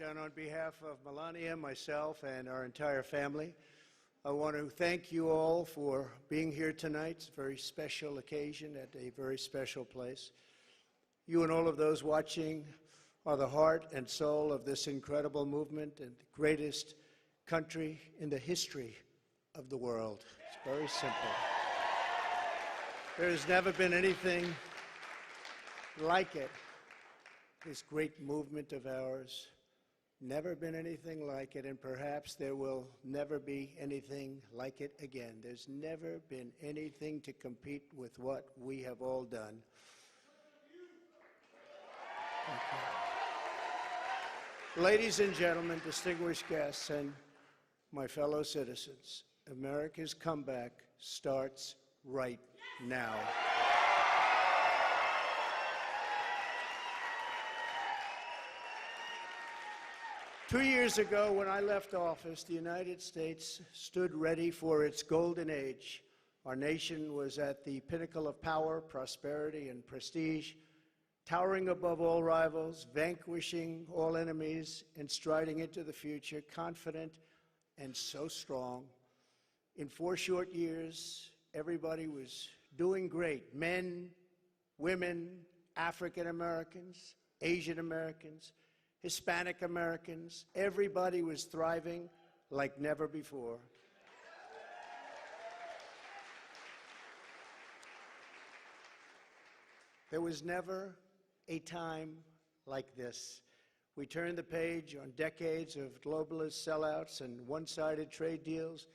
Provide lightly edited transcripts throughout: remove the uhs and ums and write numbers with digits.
And on behalf of Melania, myself, and our entire family, I want to thank you all for being here tonight. It's a very special occasion at a very special place. You and all of those watching are the heart and soul of this incredible movement and the greatest country in the history of the world. It's very simple. There has never been anything like it. This great movement of ours, never been anything like it, and perhaps there will never be anything like it again. There's never been anything to compete with what we have all done. Ladies and gentlemen, distinguished guests, and my fellow citizens, America's comeback starts right now. 2 years ago, when I left office, the United States stood ready for its golden age. Our nation was at the pinnacle of power, prosperity, and prestige, towering above all rivals, vanquishing all enemies, and striding into the future, confident and so strong. In 4 short years, everybody was doing great. Men, women, African Americans, Asian Americans, Hispanic Americans, everybody was thriving like never before. There was never a time like this. We turned the page on decades of globalist sellouts and one-sided trade deals,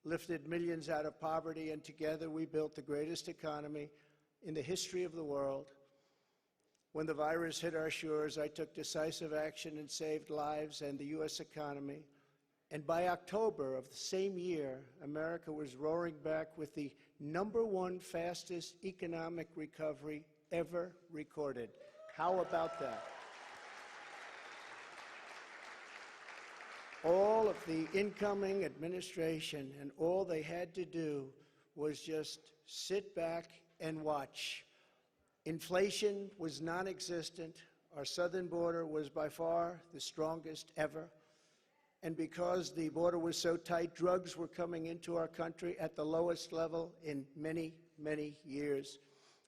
lifted millions out of poverty, and together we built the greatest economy in the history of the world. When the virus hit our shores, I took decisive action and saved lives and the U.S. economy. And by October of the same year, America was roaring back with the #1 fastest economic recovery ever recorded. How about that? All of the incoming administration, and all they had to do was just sit back and watch. Inflation was non-existent. Our southern border was by far the strongest ever. And because the border was so tight, drugs were coming into our country at the lowest level in many, many years.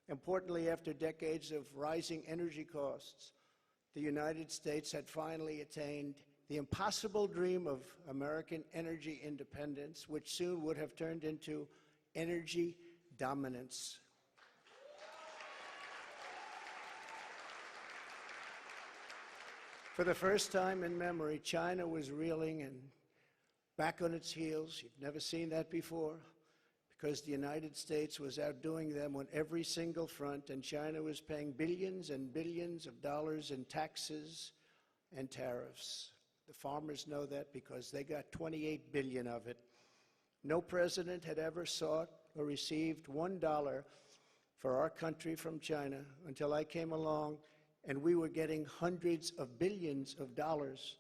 Importantly, after decades of rising energy costs, the United States had finally attained the impossible dream of American energy independence, which soon would have turned into energy dominance. For the first time in memory, China was reeling and back on its heels. You've never seen that before, because the United States was outdoing them on every single front, and China was paying billions and billions of dollars in taxes and tariffs. The farmers know that because they got 28 billion of it. No president had ever sought or received $1 for our country from China until I came along, and we were getting hundreds of billions of dollars.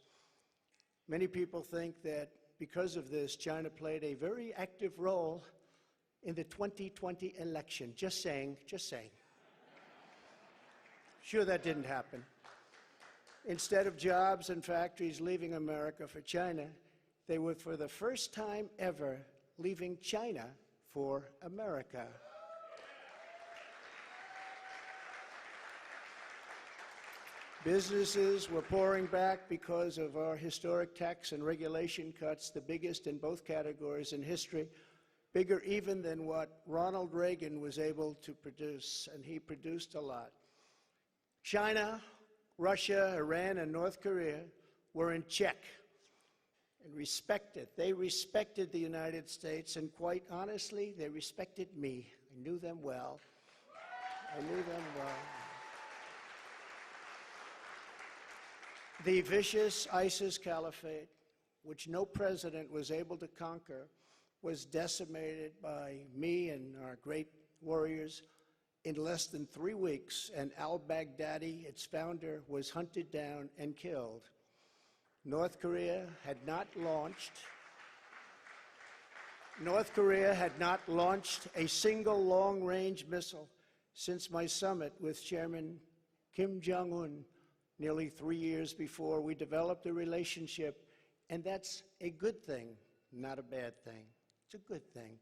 Many people think that because of this, China played a very active role in the 2020 election. Just saying, just saying. Sure, that didn't happen. Instead of jobs and factories leaving America for China, they were, for the first time ever, leaving China for America. Businesses were pouring back because of our historic tax and regulation cuts, the biggest in both categories in history, bigger even than what Ronald Reagan was able to produce, and he produced a lot. China, Russia, Iran, and North Korea were in check and respected. They respected the United States, and quite honestly, they respected me. I knew them well. I knew them well. The vicious ISIS caliphate, which no president was able to conquer, was decimated by me and our great warriors in less than 3 weeks, and al-Baghdadi, its founder, was hunted down and killed. North Korea had not launched a single long-range missile since my summit with Chairman Kim Jong-un nearly 3 years before we developed a relationship, and that's a good thing, not a bad thing. It's a good thing.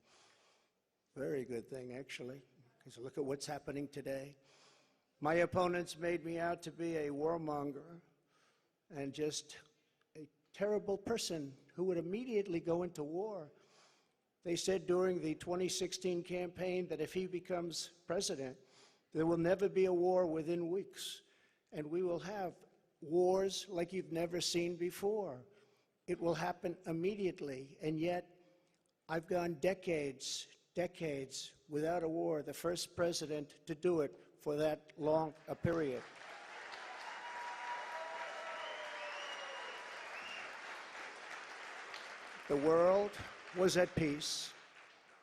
Very good thing, actually, because look at what's happening today. My opponents made me out to be a warmonger and just a terrible person who would immediately go into war. They said during the 2016 campaign that if he becomes president, there will never be a war within weeks, and we will have wars like you've never seen before. It will happen immediately, and yet I've gone decades without a war, the first president to do it for that long a period. The world was at peace,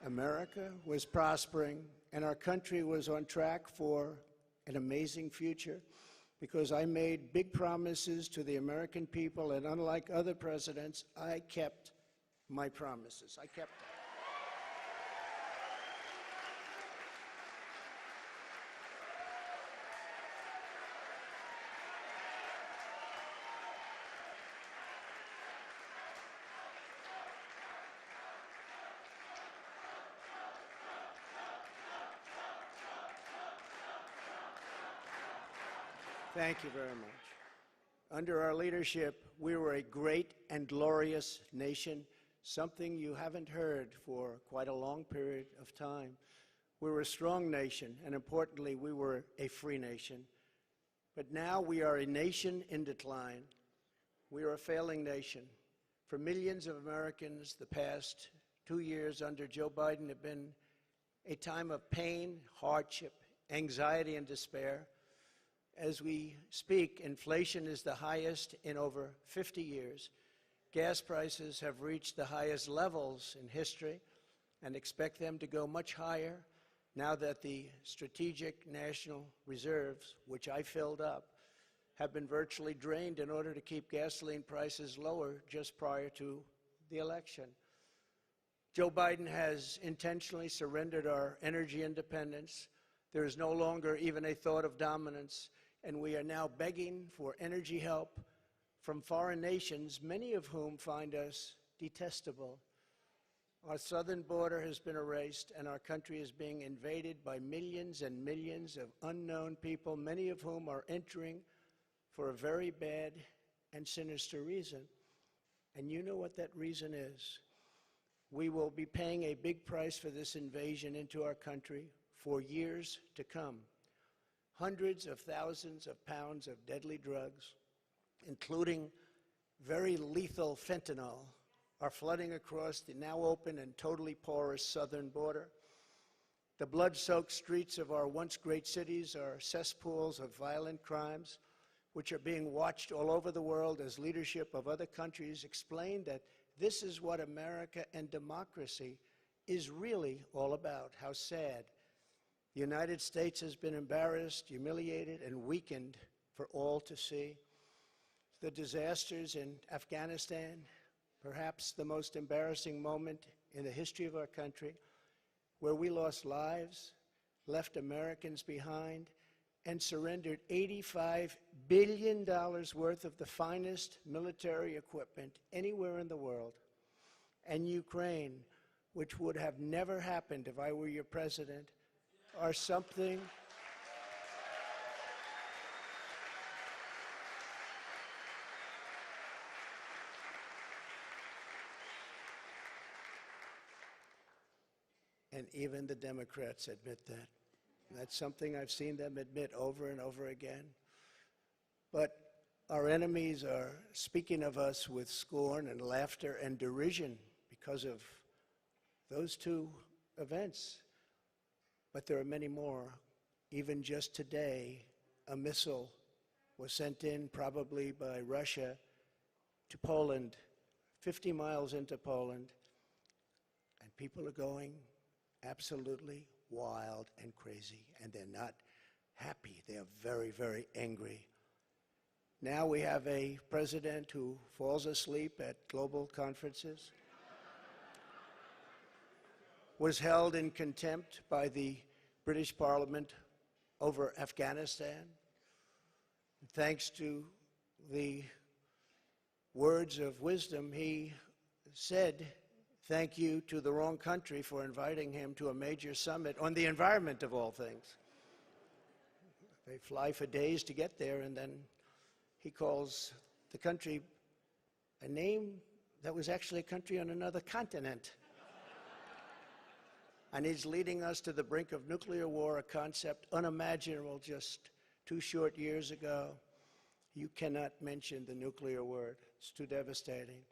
America was prospering, and our country was on track for an amazing future because I made big promises to the American people, and unlike other presidents, I kept my promises. I kept them. Thank you very much. Under our leadership, we were a great and glorious nation, something you haven't heard for quite a long period of time. We were a strong nation, and importantly, we were a free nation. But now we are a nation in decline. We are a failing nation. For millions of Americans, the past 2 years under Joe Biden have been a time of pain, hardship, anxiety, and despair. As we speak, inflation is the highest in over 50 years. Gas prices have reached the highest levels in history and expect them to go much higher now that the strategic national reserves, which I filled up, have been virtually drained in order to keep gasoline prices lower just prior to the election. Joe Biden has intentionally surrendered our energy independence. There is no longer even a thought of dominance, and we are now begging for energy help from foreign nations, many of whom find us detestable. Our southern border has been erased, and our country is being invaded by millions and millions of unknown people, many of whom are entering for a very bad and sinister reason. And you know what that reason is. We will be paying a big price for this invasion into our country for years to come. Hundreds of thousands of pounds of deadly drugs, including very lethal fentanyl, are flooding across the now open and totally porous southern border. The blood-soaked streets of our once great cities are cesspools of violent crimes, which are being watched all over the world as leadership of other countries explain that this is what America and democracy is really all about. How sad. The United States has been embarrassed, humiliated, and weakened for all to see. The disasters in Afghanistan, perhaps the most embarrassing moment in the history of our country, where we lost lives, left Americans behind, and surrendered $85 billion worth of the finest military equipment anywhere in the world. And Ukraine, which would have never happened if I were your president, are something and even the Democrats admit that. That's something I've seen them admit over and over again. But our enemies are speaking of us with scorn and laughter and derision because of those two events. But there are many more. Even just today, a missile was sent in, probably by Russia, to Poland, 50 miles into Poland, and people are going absolutely wild and crazy, and they're not happy. They are very, very angry. Now we have a president who falls asleep at global conferences, was held in contempt by the British Parliament over Afghanistan, thanks to the words of wisdom, he said thank you to the wrong country for inviting him to a major summit on the environment of all things. They fly for days to get there, and then he calls the country a name that was actually a country on another continent. And he's leading us to the brink of nuclear war, a concept unimaginable just 2 short years ago. You cannot mention the nuclear word. It's too devastating.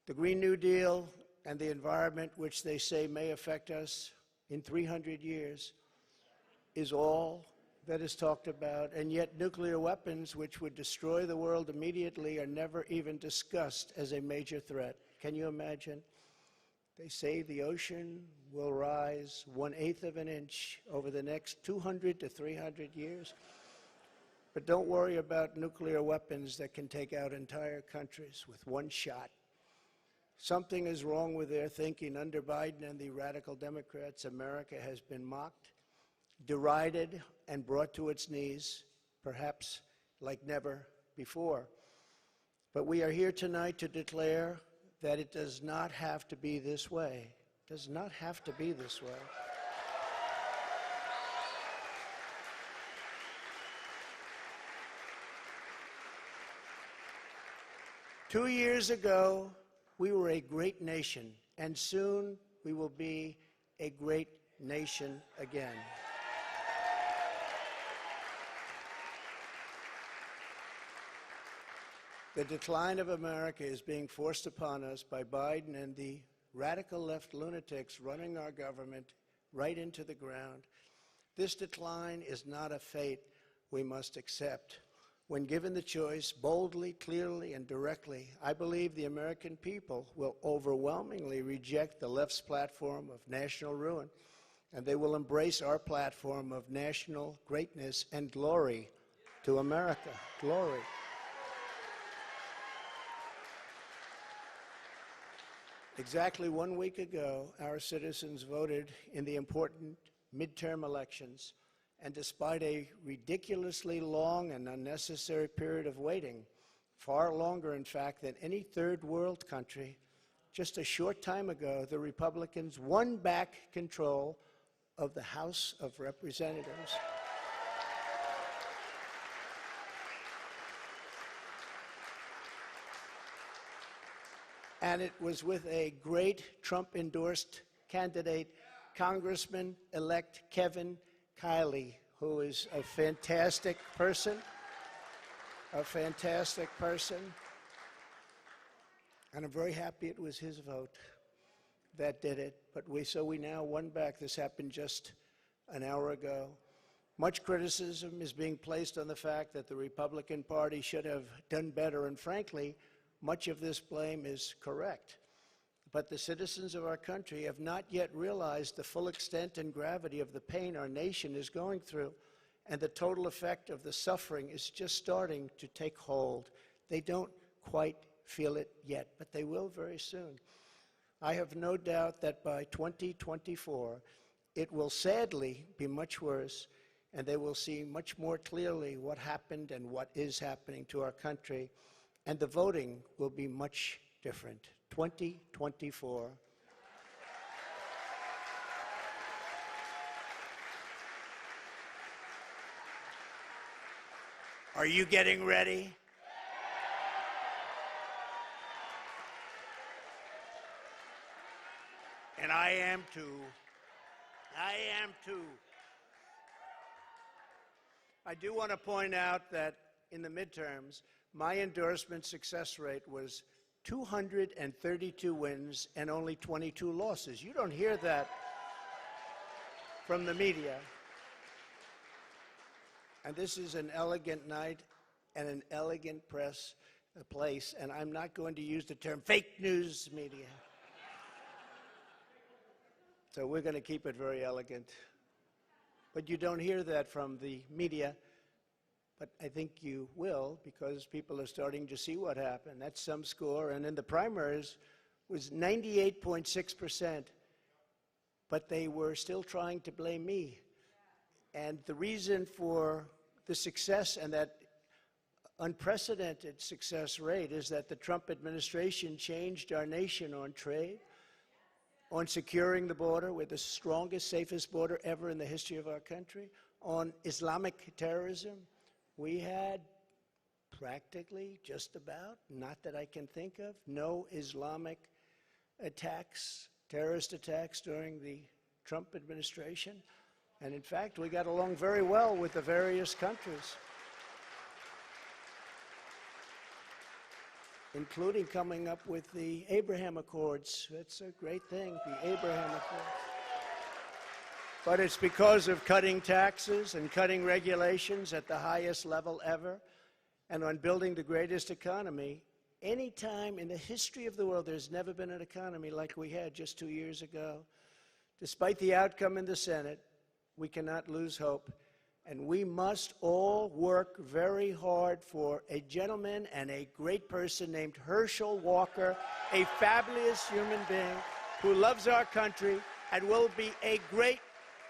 The Green New Deal and the environment, which they say may affect us in 300 years, is all that is talked about, and yet nuclear weapons, which would destroy the world immediately, are never even discussed as a major threat. Can you imagine? They say the ocean will rise 1/8 of an inch over the next 200 to 300 years. But don't worry about nuclear weapons that can take out entire countries with one shot. Something is wrong with their thinking. Under Biden and the radical Democrats, America has been mocked, derided, and brought to its knees, perhaps like never before. But we are here tonight to declare that it does not have to be this way. It does not have to be this way. Two years ago, we were a great nation, and soon we will be a great nation again. The decline of America is being forced upon us by Biden and the radical left lunatics running our government right into the ground. This decline is not a fate we must accept. When given the choice, boldly, clearly, and directly, I believe the American people will overwhelmingly reject the left's platform of national ruin, and they will embrace our platform of national greatness and glory to America. Glory. Exactly 1 week ago, our citizens voted in the important midterm elections, and despite a ridiculously long and unnecessary period of waiting, far longer, in fact, than any third world country, just a short time ago, the Republicans won back control of the House of Representatives. And it was with a great Trump-endorsed candidate, Congressman-elect Kevin Kiley, who is a fantastic person, And I'm very happy it was his vote that did it. But we now won back. This happened just an hour ago. Much criticism is being placed on the fact that the Republican Party should have done better, and frankly, much of this blame is correct. But the citizens of our country have not yet realized the full extent and gravity of the pain our nation is going through, and the total effect of the suffering is just starting to take hold. They don't quite feel it yet, but they will very soon. I have no doubt that by 2024, it will sadly be much worse, and they will see much more clearly what happened and what is happening to our country. And the voting will be much different. 2024. Are you getting ready? And I am too. I am too. I do want to point out that in the midterms, my endorsement success rate was 232 wins and only 22 losses. You don't hear that from the media. And this is an elegant night and an elegant place, and I'm not going to use the term fake news media. So we're going to keep it very elegant. But you don't hear that from the media. But I think you will, because people are starting to see what happened. That's some score. And in the primaries was 98.6%. But they were still trying to blame me. And the reason for the success and that unprecedented success rate is that the Trump administration changed our nation on trade, on securing the border. We're the strongest, safest border ever in the history of our country. On Islamic terrorism, we had practically, just about, not that I can think of, no Islamic attacks, terrorist attacks during the Trump administration. And in fact, we got along very well with the various countries, including coming up with the Abraham Accords. That's a great thing, the Abraham Accords. But it's because of cutting taxes and cutting regulations at the highest level ever, and on building the greatest economy. Any time in the history of the world, there's never been an economy like we had just 2 years ago. Despite the outcome in the Senate, we cannot lose hope, and we must all work very hard for a gentleman and a great person named Herschel Walker, a fabulous human being who loves our country and will be a great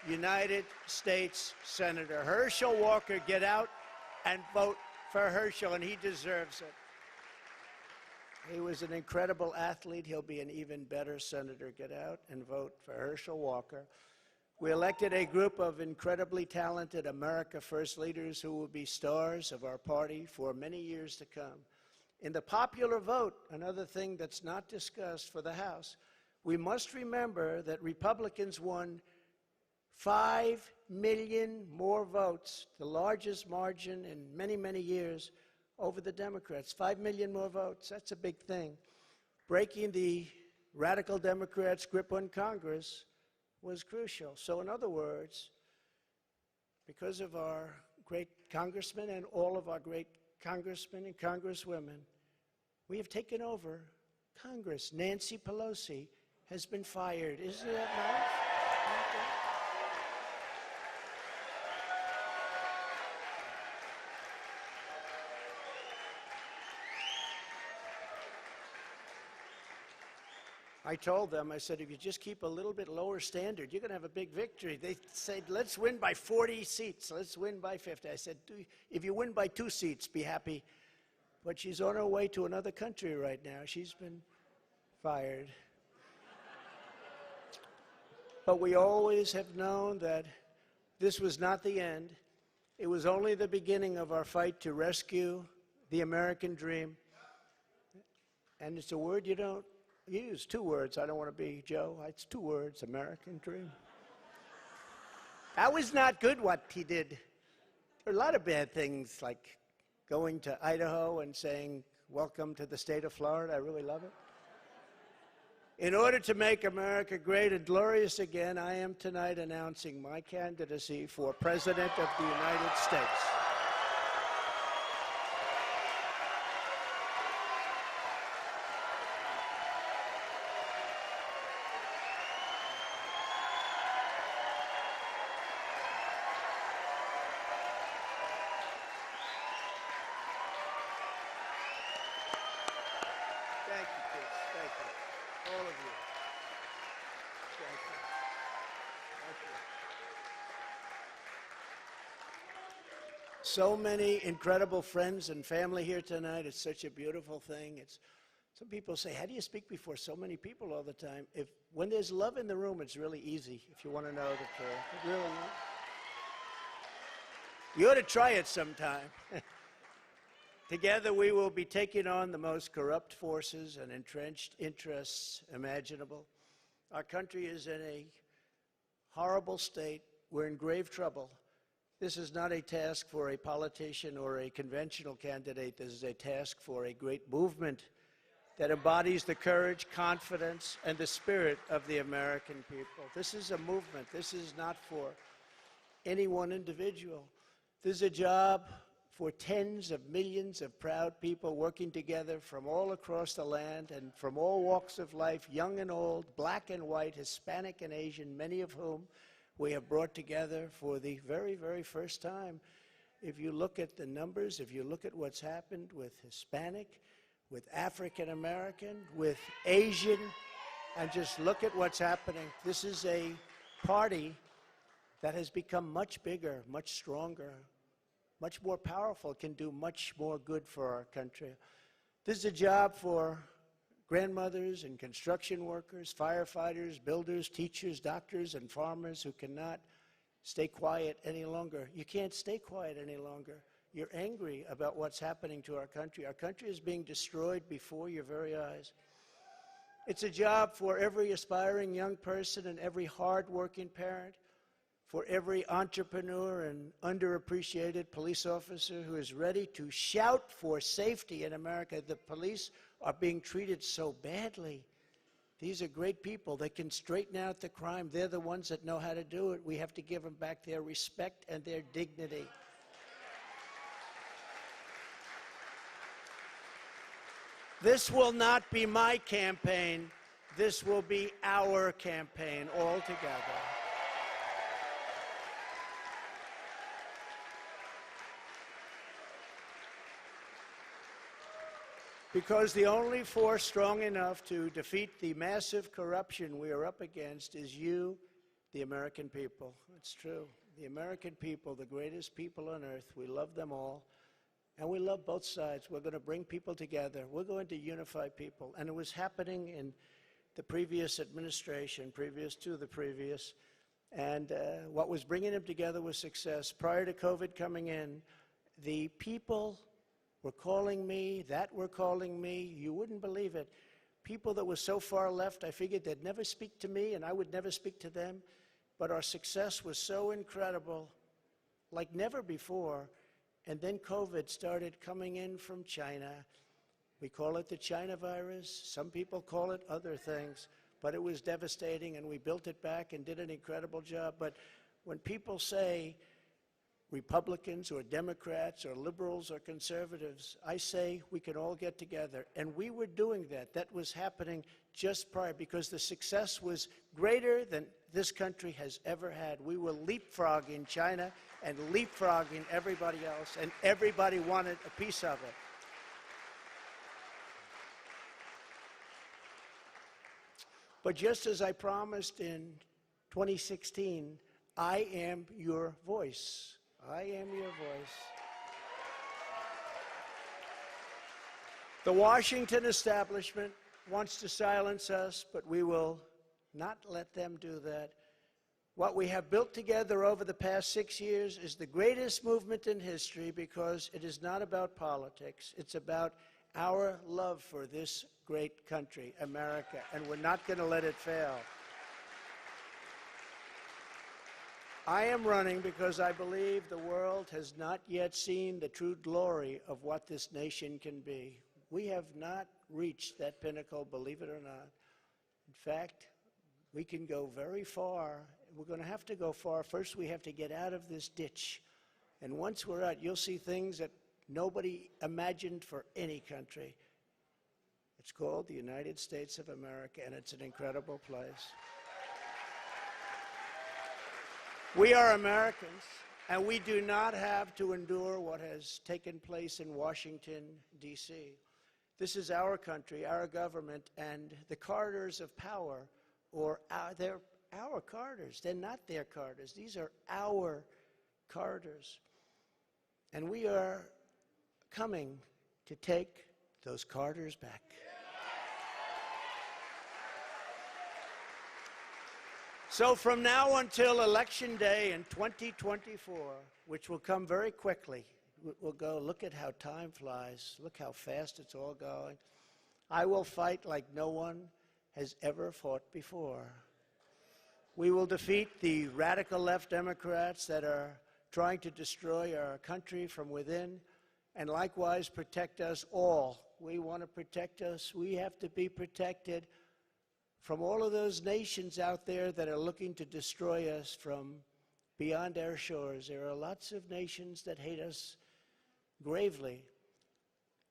United States Senator. Herschel Walker, get out and vote for Herschel, and he deserves it. He was an incredible athlete. He'll be an even better senator. Get out and vote for Herschel Walker. We elected a group of incredibly talented America First leaders who will be stars of our party for many years to come. In the popular vote, another thing that's not discussed for the House, we must remember that Republicans won 5 million more votes, the largest margin in many, many years, over the Democrats. 5 million more votes. That's a big thing. Breaking the radical Democrats' grip on Congress was crucial. So in other words, because of our great congressmen and all of our great congressmen and congresswomen, we have taken over Congress. Nancy Pelosi has been fired. Isn't that nice? I told them, I said, if you just keep a little bit lower standard, you're going to have a big victory. They said, let's win by 40 seats. Let's win by 50. I said, if you win by 2 seats, be happy. But she's on her way to another country right now. She's been fired. But we always have known that this was not the end. It was only the beginning of our fight to rescue the American dream. And it's a word you don't use. 2 words. I don't want to be Joe. It's 2 words, American dream. That was not good what he did. There are a lot of bad things, like going to Idaho and saying, welcome to the state of Florida. I really love it. In order to make America great and glorious again, I am tonight announcing my candidacy for President of the United States. Thank you, kids. Thank you. All of you. Thank you. Thank you. So many incredible friends and family here tonight. It's such a beautiful thing. Some people say, how do you speak before so many people all the time? When there's love in the room, it's really easy, if you want to know the truth. It really is. You ought to try it sometime. Together, we will be taking on the most corrupt forces and entrenched interests imaginable. Our country is in a horrible state. We're in grave trouble. This is not a task for a politician or a conventional candidate. This is a task for a great movement that embodies the courage, confidence, and the spirit of the American people. This is a movement. This is not for any one individual. This is a job for tens of millions of proud people working together from all across the land and from all walks of life, young and old, black and white, Hispanic and Asian, many of whom we have brought together for the very, very first time. If you look at the numbers, if you look at what's happened with Hispanic, with African American, with Asian, and just look at what's happening. This is a party that has become much bigger, much stronger, much more powerful, can do much more good for our country. This is a job for grandmothers and construction workers, firefighters, builders, teachers, doctors, and farmers who cannot stay quiet any longer. You can't stay quiet any longer. You're angry about what's happening to our country. Our country is being destroyed before your very eyes. It's a job for every aspiring young person and every hard-working parent, for every entrepreneur and underappreciated police officer who is ready to shout for safety in America. The police are being treated so badly. These are great people. They can straighten out the crime. They're the ones that know how to do it. We have to give them back their respect and their dignity. This will not be my campaign. This will be our campaign all together. Because the only force strong enough to defeat the massive corruption we are up against is you, the American people. It's true. The American people, the greatest people on earth. We love them all. And we love both sides. We're going to bring people together. We're going to unify people. And it was happening in the previous administration, previous to the previous. And what was bringing them together was success. Prior to COVID coming in, the people were calling me, that were calling me. You wouldn't believe it. People that were so far left, I figured they'd never speak to me and I would never speak to them. But our success was so incredible, like never before. And then COVID started coming in from China. We call it the China virus. Some people call it other things. But it was devastating, and we built it back and did an incredible job. But when people say Republicans or Democrats or liberals or conservatives, I say we can all get together. And we were doing that. That was happening just prior, because the success was greater than this country has ever had. We were leapfrogging China and leapfrogging everybody else, and everybody wanted a piece of it. But just as I promised in 2016, I am your voice. I am your voice. The Washington establishment wants to silence us, but we will not let them do that. What we have built together over the past 6 years is the greatest movement in history, because it is not about politics. It's about our love for this great country, America, and we're not going to let it fail. I am running because I believe the world has not yet seen the true glory of what this nation can be. We have not reached that pinnacle, believe it or not. In fact, we can go very far. We're going to have to go far. First, we have to get out of this ditch. And once we're out, you'll see things that nobody imagined for any country. It's called the United States of America, and it's an incredible place. We are Americans, and we do not have to endure what has taken place in Washington, D.C. This is our country, our government, and the corridors of power, they're our corridors. They're not their corridors. These are our corridors. And we are coming to take those corridors back. So from now until Election Day in 2024, which will come very quickly, we'll go, look at how time flies. Look how fast it's all going. I will fight like no one has ever fought before. We will defeat the radical left Democrats that are trying to destroy our country from within, and likewise protect us all. We want to protect us. We have to be protected from all of those nations out there that are looking to destroy us from beyond our shores. There are lots of nations that hate us gravely.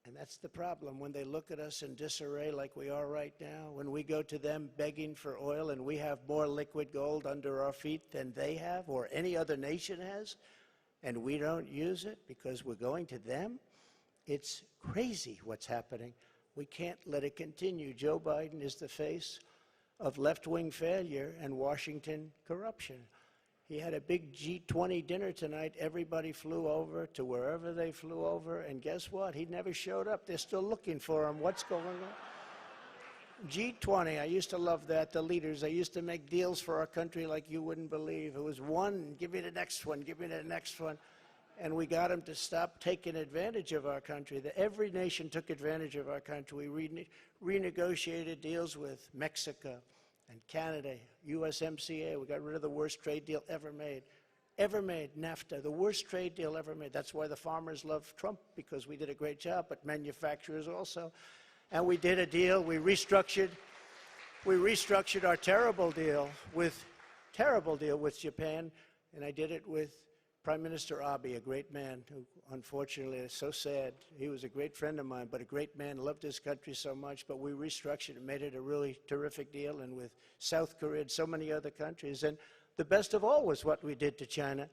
And that's the problem, when they look at us in disarray like we are right now, when we go to them begging for oil and we have more liquid gold under our feet than they have or any other nation has, and we don't use it because we're going to them. It's crazy what's happening. We can't let it continue. Joe Biden is the face of left-wing failure and Washington corruption. He had a big G20 dinner tonight. Everybody flew over to wherever they flew over, and guess what? He never showed up. They're still looking for him. What's going on? G20, I used to love that, the leaders. I used to make deals for our country like you wouldn't believe. It was one, give me the next one, give me the next one. And we got them to stop taking advantage of our country. Every nation took advantage of our country. We renegotiated deals with Mexico and Canada, USMCA. We got rid of the worst trade deal ever made. Ever made, NAFTA, the worst trade deal ever made. That's why the farmers love Trump, because we did a great job, but manufacturers also. And we did a deal, we restructured our terrible deal with Japan, and I did it with Prime Minister Abe, a great man who unfortunately is so sad. He was a great friend of mine, but a great man, loved his country so much, but we restructured and made it a really terrific deal, and with South Korea and so many other countries. And the best of all was what we did to China.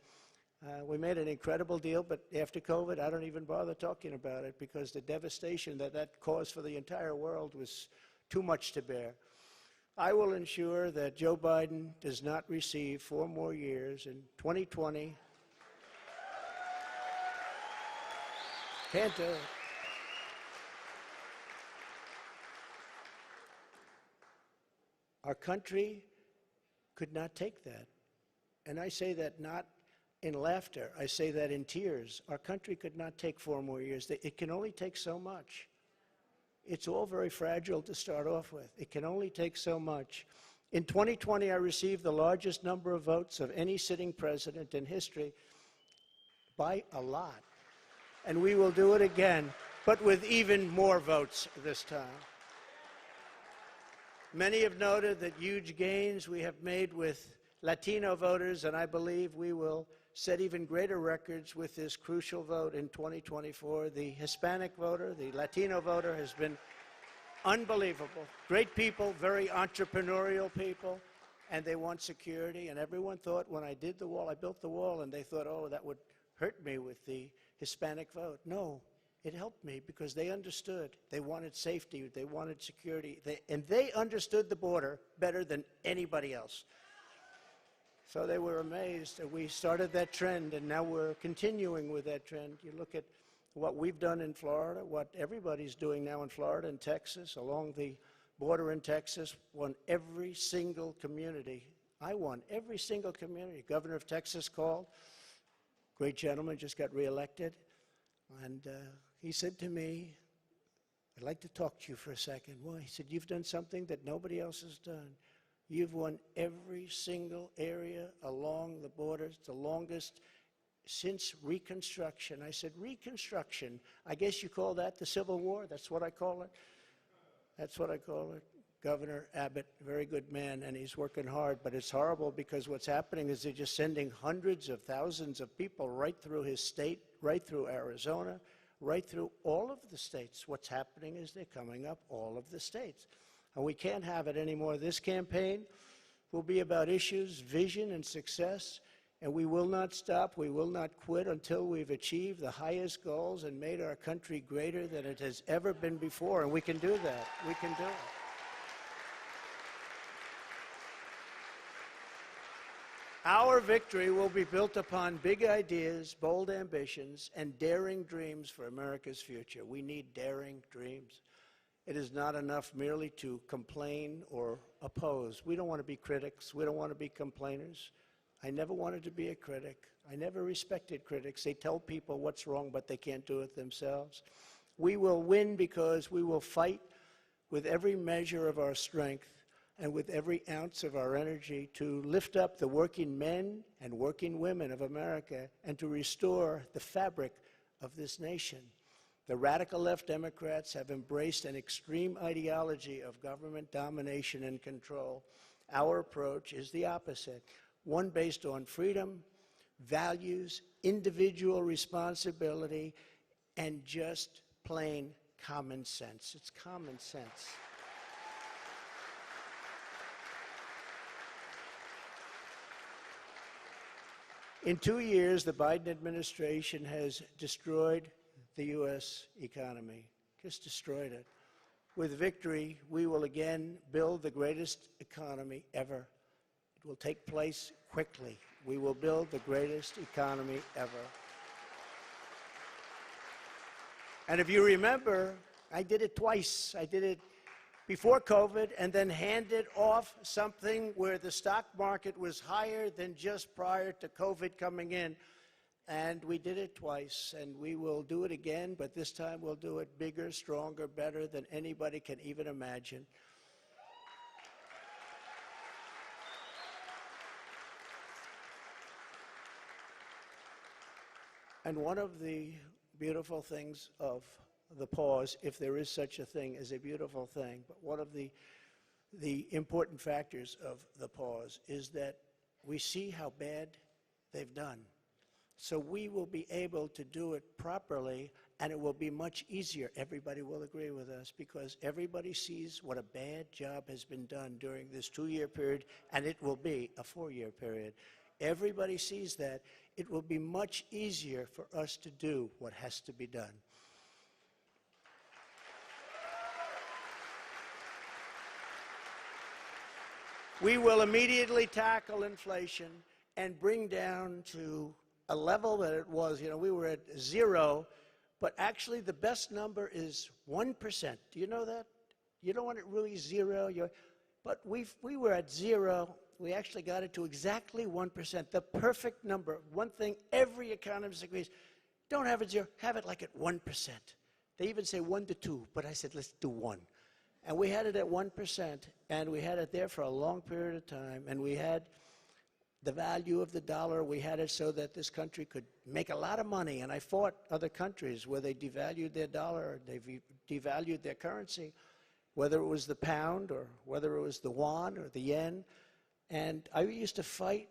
We made an incredible deal, but after COVID, I don't even bother talking about it because the devastation that caused for the entire world was too much to bear. I will ensure that Joe Biden does not receive 4 more years in 2020. Can't do it. Our country could not take that. And I say that not in laughter. I say that in tears. Our country could not take 4 more years. It can only take so much. It's all very fragile to start off with. It can only take so much. In 2020, I received the largest number of votes of any sitting president in history by a lot. And we will do it again, but with even more votes this time. Many have noted that huge gains we have made with Latino voters, and I believe we will set even greater records with this crucial vote in 2024. The Hispanic voter, the Latino voter, has been unbelievable. Great people, very entrepreneurial people, and they want security. And everyone thought when I did the wall, I built the wall, and they thought, oh, that would hurt me with the Hispanic vote. No, it helped me because they understood. They wanted safety. They wanted security. And they understood the border better than anybody else. So they were amazed that we started that trend, and now we're continuing with that trend. You look at what we've done in Florida, what everybody's doing now in Florida and Texas, along the border in Texas, won every single community. I won every single community. Governor of Texas called. Great gentleman, just got reelected. And he said to me, I'd like to talk to you for a second. Why? He said, you've done something that nobody else has done. You've won every single area along the borders, the longest since Reconstruction. I said, Reconstruction? I guess you call that the Civil War? That's what I call it? That's what I call it. Governor Abbott, very good man, and he's working hard, but it's horrible because what's happening is they're just sending hundreds of thousands of people right through his state, right through Arizona, right through all of the states. What's happening is they're coming up all of the states. And we can't have it anymore. This campaign will be about issues, vision, and success, and we will not stop. We will not quit until we've achieved the highest goals and made our country greater than it has ever been before, and we can do that. We can do it. Our victory will be built upon big ideas, bold ambitions, and daring dreams for America's future. We need daring dreams. It is not enough merely to complain or oppose. We don't want to be critics. We don't want to be complainers. I never wanted to be a critic. I never respected critics. They tell people what's wrong, but they can't do it themselves. We will win because we will fight with every measure of our strength and with every ounce of our energy to lift up the working men and working women of America and to restore the fabric of this nation. The radical left Democrats have embraced an extreme ideology of government domination and control. Our approach is the opposite, one based on freedom, values, individual responsibility, and just plain common sense. It's common sense. In 2 years, the Biden administration has destroyed the U.S. economy, just destroyed it. With victory, we will again build the greatest economy ever, It will take place quickly. We will build the greatest economy ever. And if you remember, I did it twice. I did it before COVID and then handed off something where the stock market was higher than just prior to COVID coming in. And we did it twice, and we will do it again, but this time we'll do it bigger, stronger, better than anybody can even imagine. And one of the beautiful things of the pause, if there is such a thing as a beautiful thing, but one of the important factors of the pause is that we see how bad they've done. So we will be able to do it properly, and it will be much easier. Everybody will agree with us because everybody sees what a bad job has been done during this 2-year period, and it will be a 4-year period. Everybody sees that. It will be much easier for us to do what has to be done. We will immediately tackle inflation and bring down to a level that it was. We were at 0, but actually the best number is 1%. Do you know that? You don't want it really 0. But we were at 0. We actually got it to exactly 1%, the perfect number. One thing every economist agrees, don't have it 0, have it like at 1%. They even say 1 to 2, but I said, let's do 1. And we had it at 1%, and we had it there for a long period of time, and we had the value of the dollar. We had it so that this country could make a lot of money, and I fought other countries where they devalued their dollar, or they devalued their currency, whether it was the pound or whether it was the yuan or the yen. And I used to fight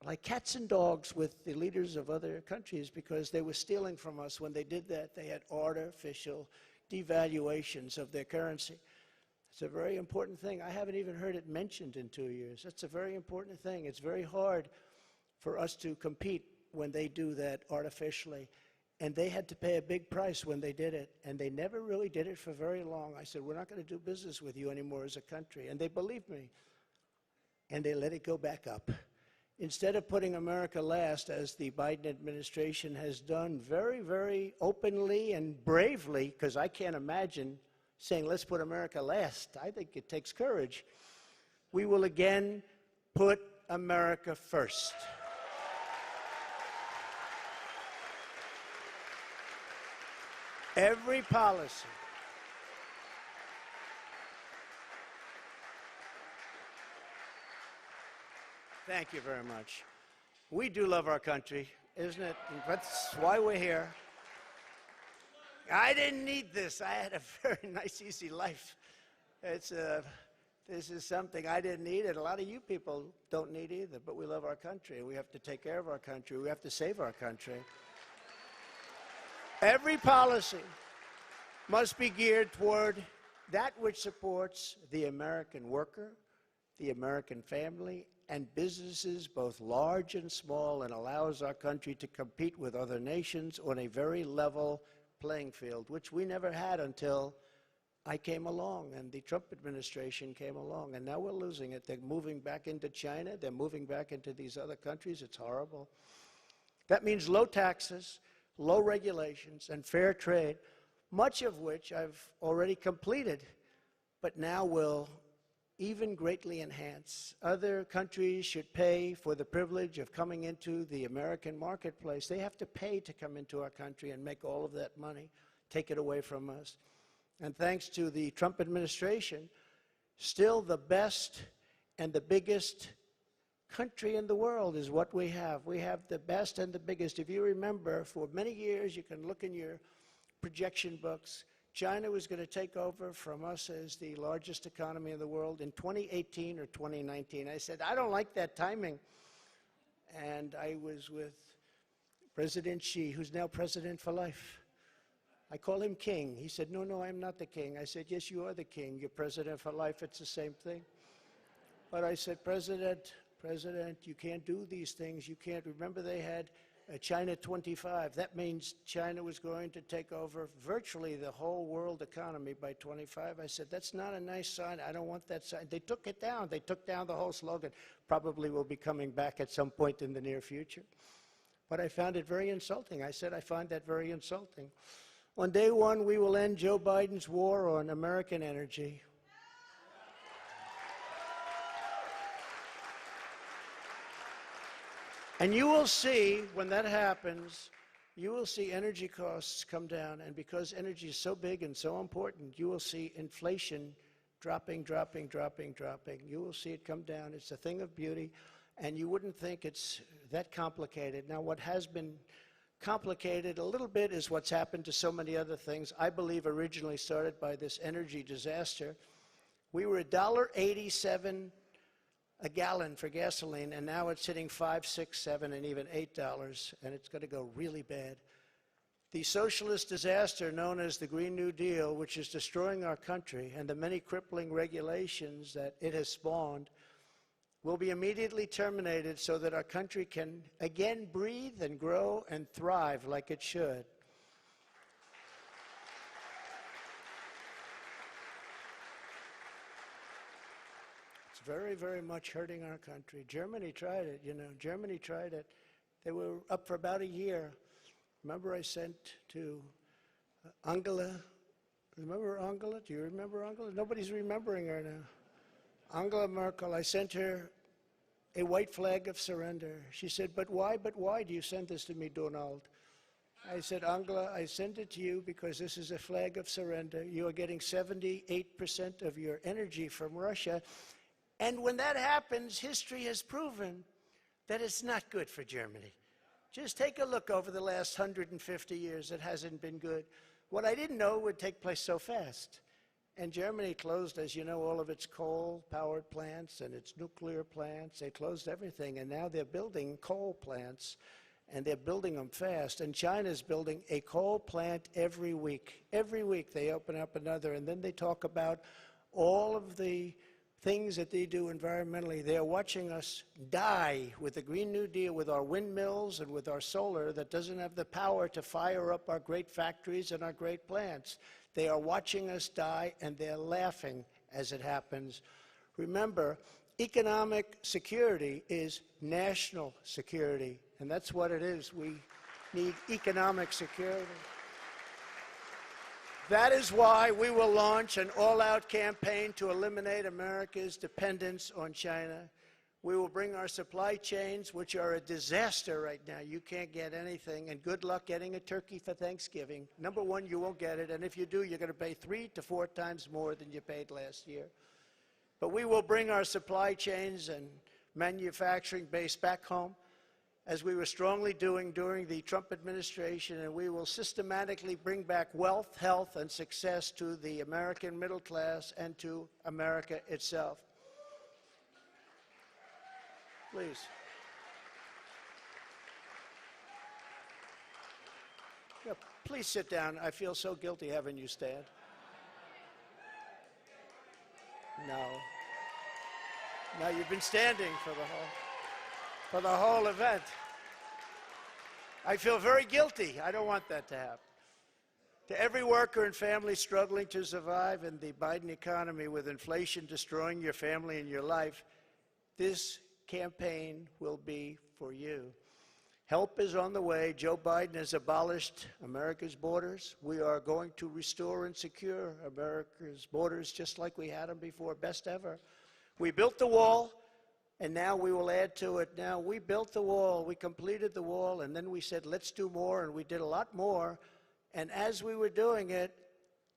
like cats and dogs with the leaders of other countries because they were stealing from us. When they did that, they had artificial devaluations of their currency. It's a very important thing. I haven't even heard it mentioned in 2 years. That's a very important thing. It's very hard for us to compete when they do that artificially. And they had to pay a big price when they did it. And they never really did it for very long. I said, we're not going to do business with you anymore as a country. And they believed me. And they let it go back up. Instead of putting America last, as the Biden administration has done very, very openly and bravely, because I can't imagine saying, let's put America last. I think it takes courage. We will again put America first. Every policy. Thank you very much. We do love our country, isn't it? That's why we're here. I didn't need this. I had a very nice, easy life. This is something I didn't need, and a lot of you people don't need either, but we love our country. We have to take care of our country. We have to save our country. Every policy must be geared toward that which supports the American worker, the American family, and businesses, both large and small, and allows our country to compete with other nations on a very level playing field, which we never had until I came along and the Trump administration came along. And now we're losing it. They're moving back into China. They're moving back into these other countries. It's horrible. That means low taxes, low regulations, and fair trade, much of which I've already completed, but now will even greatly enhance. Other countries should pay for the privilege of coming into the American marketplace. They have to pay to come into our country and make all of that money, take it away from us. And thanks to the Trump administration, still the best and the biggest country in the world is what we have. We have the best and the biggest. If you remember, for many years, you can look in your projection books, China was going to take over from us as the largest economy in the world in 2018 or 2019. I said, I don't like that timing. And I was with President Xi, who's now president for life. I call him king. He said, no, I'm not the king. I said, yes, you are the king. You're president for life. It's the same thing. But I said, President, you can't do these things. You can't. Remember, they had China 25. That means China was going to take over virtually the whole world economy by 25. I said, that's not a nice sign. I don't want that sign. They took it down. They took down the whole slogan. Probably will be coming back at some point in the near future. But I found it very insulting. I said, I find that very insulting. On day one, we will end Joe Biden's war on American energy. And you will see, when that happens, you will see energy costs come down. And because energy is so big and so important, you will see inflation dropping, dropping, dropping, dropping. You will see it come down. It's a thing of beauty. And you wouldn't think it's that complicated. Now, what has been complicated a little bit is what's happened to so many other things. I believe originally started by this energy disaster. We were $1.87 a gallon for gasoline, and now it's hitting $5, $6, $7, and even $8, and it's going to go really bad. The socialist disaster known as the Green New Deal, which is destroying our country, and the many crippling regulations that it has spawned, will be immediately terminated so that our country can again breathe and grow and thrive like it should. Very, very much hurting our country. Germany tried it, you know. Germany tried it. They were up for about a year. Remember I sent to Angela. Remember Angela? Do you remember Angela? Nobody's remembering her now. Angela Merkel. I sent her a white flag of surrender. She said, but why do you send this to me, Donald? I said, Angela, I sent it to you because this is a flag of surrender. You are getting 78% of your energy from Russia. And when that happens, history has proven that it's not good for Germany. Just take a look over the last 150 years. It hasn't been good. What I didn't know would take place so fast. And Germany closed, as you know, all of its coal-powered plants and its nuclear plants. They closed everything, and now they're building coal plants, and they're building them fast. And China's building a coal plant every week. Every week they open up another, and then they talk about all of the things that they do environmentally. They are watching us die with the Green New Deal, with our windmills and with our solar that doesn't have the power to fire up our great factories and our great plants. They are watching us die, and they're laughing as it happens. Remember, economic security is national security, and that's what it is. We need economic security. That is why we will launch an all-out campaign to eliminate America's dependence on China. We will bring our supply chains, which are a disaster right now. You can't get anything, and good luck getting a turkey for Thanksgiving. Number one, you won't get it, and if you do, you're going to pay 3 to 4 times more than you paid last year. But we will bring our supply chains and manufacturing base back home, as we were strongly doing during the Trump administration, and we will systematically bring back wealth, health, and success to the American middle class and to America itself. Please. Yeah, please sit down. I feel so guilty having you stand. No. No, you've been standing for the whole event. I feel very guilty. I don't want that to happen. To every worker and family struggling to survive in the Biden economy with inflation destroying your family and your life, this campaign will be for you. Help is on the way. Joe Biden has abolished America's borders. We are going to restore and secure America's borders just like we had them before, best ever. We built the wall, and now we will add to it. Now, we built the wall, we completed the wall, and then we said, let's do more, and we did a lot more. And as we were doing it,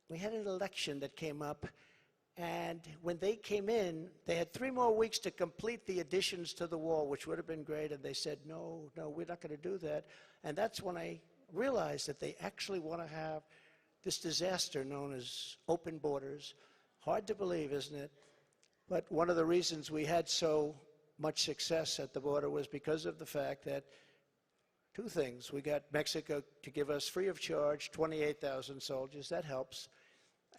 we had an election that came up, and when they came in, they had 3 more weeks to complete the additions to the wall, which would have been great, and they said, no, we're not going to do that. And that's when I realized that they actually want to have this disaster known as open borders. Hard to believe, isn't it? But one of the reasons we had so much success at the border was because of the fact that 2 things. We got Mexico to give us free of charge 28,000 soldiers. That helps.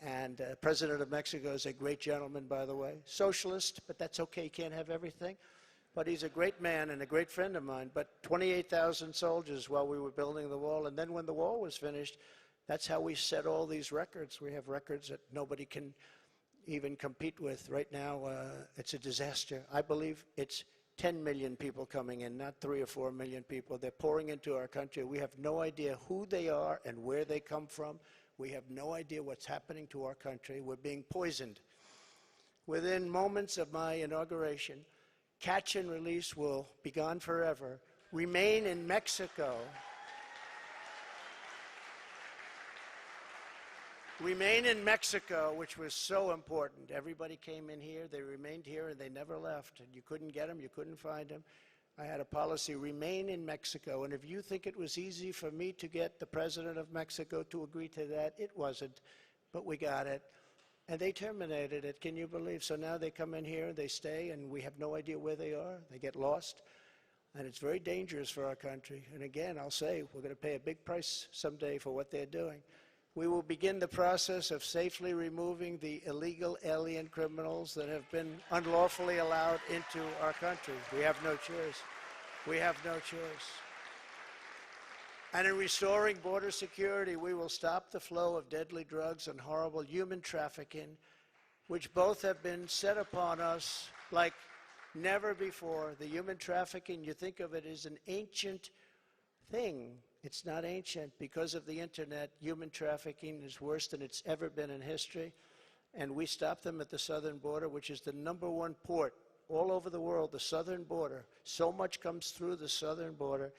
And President of Mexico is a great gentleman, by the way. Socialist, but that's okay. You can't have everything. but he's a great man and a great friend of mine. But 28,000 soldiers while we were building the wall, and then when the wall was finished, that's how we set all these records. We have records that nobody can even compete with. Right now, it's a disaster. I believe it's 10 million people coming in, not 3 or 4 million people. They're pouring into our country. We have no idea who they are and where they come from. We have no idea what's happening to our country. We're being poisoned. Within moments of my inauguration, catch and release will be gone forever. Remain in Mexico. Remain in Mexico, which was so important. Everybody came in here, they remained here, and they never left. And you couldn't get them, you couldn't find them. I had a policy, remain in Mexico. And if you think it was easy for me to get the president of Mexico to agree to that, it wasn't. But we got it. And they terminated it, can you believe? So now they come in here, they stay, and we have no idea where they are. They get lost. And it's very dangerous for our country. And again, I'll say, we're going to pay a big price someday for what they're doing. We will begin the process of safely removing the illegal alien criminals that have been unlawfully allowed into our country. We have no choice. We have no choice. And in restoring border security, we will stop the flow of deadly drugs and horrible human trafficking, which both have been set upon us like never before. The human trafficking, you think of it as an ancient thing. It's not ancient. Because of the internet, human trafficking is worse than it's ever been in history. And we stop them at the southern border, which is the #1 port all over the world, the southern border. So much comes through the southern border.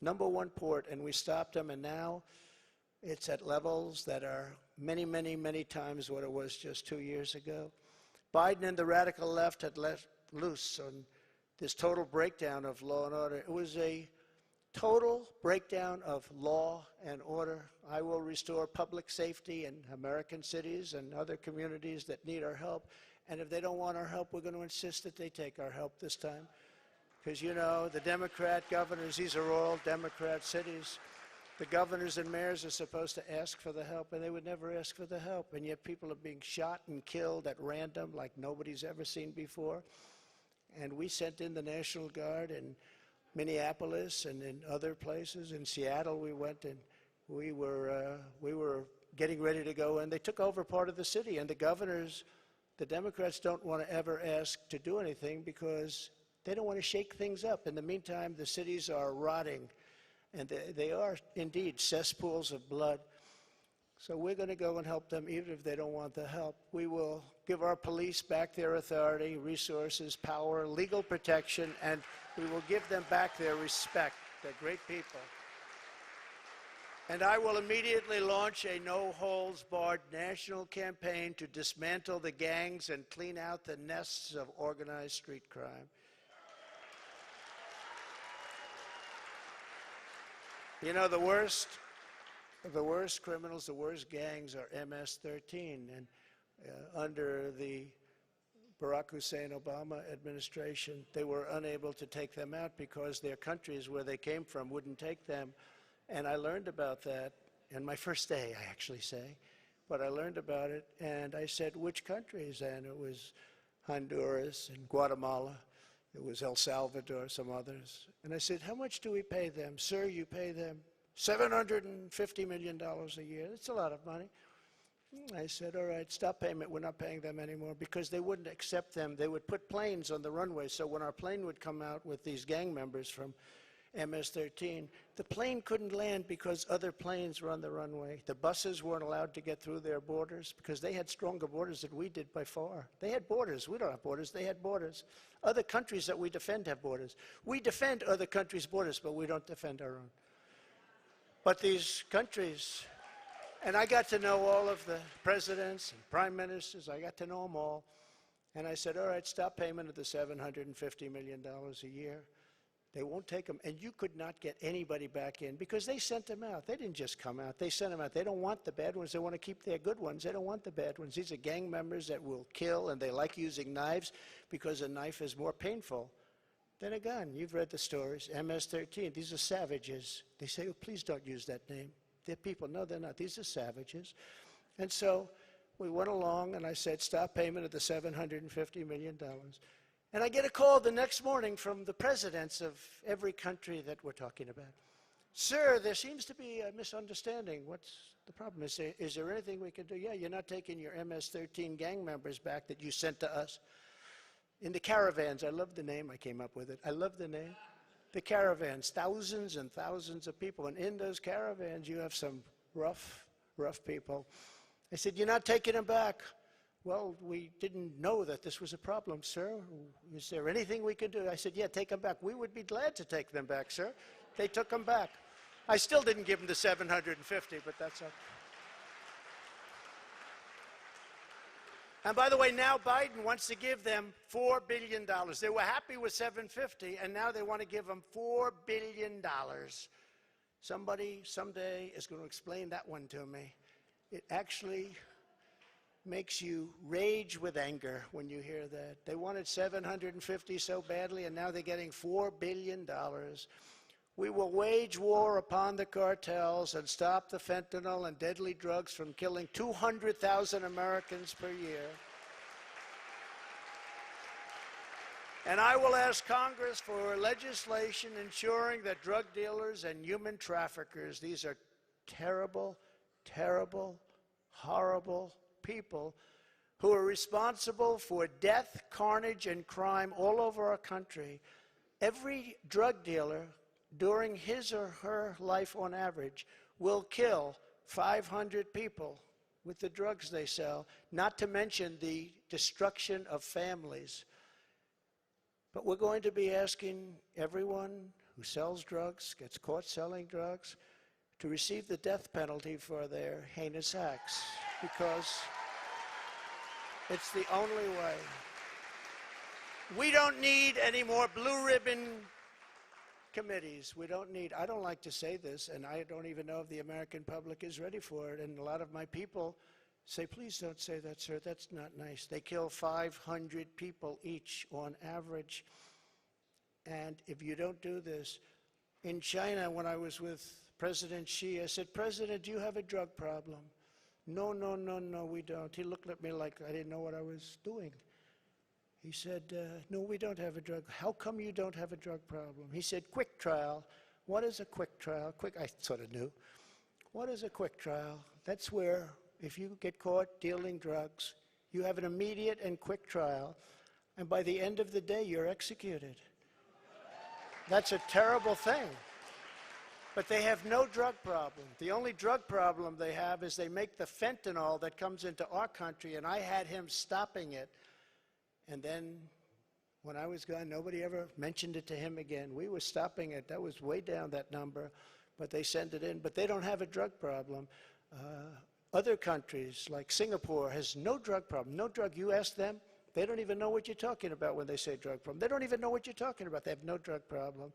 #1 port, and we stopped them, and now it's at levels that are many, many, many times what it was just 2 years ago. Biden and the radical left had let loose on this total breakdown of law and order. It was a total breakdown of law and order. I will restore public safety in American cities and other communities that need our help. And if they don't want our help, we're going to insist that they take our help this time. Because, you know, the Democrat governors, these are all Democrat cities. The governors and mayors are supposed to ask for the help, and they would never ask for the help. And yet people are being shot and killed at random like nobody's ever seen before. And we sent in the National Guard and Minneapolis and in other places. In Seattle we went, and we were getting ready to go, and they took over part of the city. And the governors, the Democrats don't want to ever ask to do anything because they don't want to shake things up. In the meantime, the cities are rotting, and they are indeed cesspools of blood. So we're going to go and help them even if they don't want the help. We will give our police back their authority, resources, power, legal protection, and we will give them back their respect. They're great people. And I will immediately launch a no-holds-barred national campaign to dismantle the gangs and clean out the nests of organized street crime. You know, the worst criminals, the worst gangs are MS-13. And under the Barack Hussein Obama administration, they were unable to take them out because their countries where they came from wouldn't take them. And I learned about that in my first day, I actually say. But I learned about it, and I said, which countries? And it was Honduras and Guatemala. It was El Salvador, some others. And I said, how much do we pay them? Sir, you pay them $750 million a year. That's a lot of money. I said, all right, stop payment. We're not paying them anymore, because they wouldn't accept them. They would put planes on the runway. So when our plane would come out with these gang members from MS-13, the plane couldn't land because other planes were on the runway. The buses weren't allowed to get through their borders because they had stronger borders than we did by far. They had borders. We don't have borders. They had borders. Other countries that we defend have borders. We defend other countries' borders, but we don't defend our own. But these countries, and I got to know all of the presidents and prime ministers. I got to know them all. And I said, all right, stop payment of the $750 million a year. They won't take them. And you could not get anybody back in because they sent them out. They didn't just come out. They sent them out. They don't want the bad ones. They want to keep their good ones. They don't want the bad ones. These are gang members that will kill, and they like using knives because a knife is more painful than a gun. You've read the stories. MS-13, these are savages. They say, oh, please don't use that name. They're people. No, they're not. These are savages. And so we went along, and I said, stop payment of the $750 million. And I get a call the next morning from the presidents of every country that we're talking about. Sir, there seems to be a misunderstanding. What's the problem? Is there anything we can do? Yeah, you're not taking your MS-13 gang members back that you sent to us. In the caravans, I love the name, I came up with it. I love the name. The caravans, thousands and thousands of people. And in those caravans, you have some rough people. I said, you're not taking them back. Well, we didn't know that this was a problem, sir. Is there anything we can do? I said, yeah, take them back. We would be glad to take them back, sir. They took them back. I still didn't give them the 750, but that's okay. And by the way, now Biden wants to give them $4 billion. They were happy with 750, and now they want to give them $4 billion. Somebody someday is going to explain that one to me. It actually makes you rage with anger when you hear that. They wanted 750 so badly, and now they're getting $4 billion. We will wage war upon the cartels and stop the fentanyl and deadly drugs from killing 200,000 Americans per year. And I will ask Congress for legislation ensuring that drug dealers and human traffickers, these are terrible, terrible, horrible people who are responsible for death, carnage, and crime all over our country. Every drug dealer during his or her life on average will kill 500 people with the drugs they sell, not to mention the destruction of families. But we're going to be asking everyone who sells drugs, gets caught selling drugs, to receive the death penalty for their heinous acts, because it's the only way. We don't need any more blue ribbon committees. We don't need, I don't like to say this, and I don't even know if the American public is ready for it, and a lot of my people say, please don't say that, sir, that's not nice. They kill 500 people each on average, and if you don't do this, in China, when I was with President Xi, I said, President, do you have a drug problem? No, no, no, no, we don't. He looked at me like I didn't know what I was doing. He said, no, we don't have a drug. How come you don't have a drug problem? He said, quick trial. What is a quick trial? I sort of knew. What is a quick trial? That's where, if you get caught dealing drugs, you have an immediate and quick trial, and by the end of the day, you're executed. That's a terrible thing. But they have no drug problem. The only drug problem they have is they make the fentanyl that comes into our country, and I had him stopping it. And then when I was gone, nobody ever mentioned it to him again. We were stopping it. That was way down, that number. But they send it in. But they don't have a drug problem. Other countries, like Singapore, has no drug problem. No drug. You ask them, they don't even know what you're talking about when they say drug problem. They don't even know what you're talking about. They have no drug problem.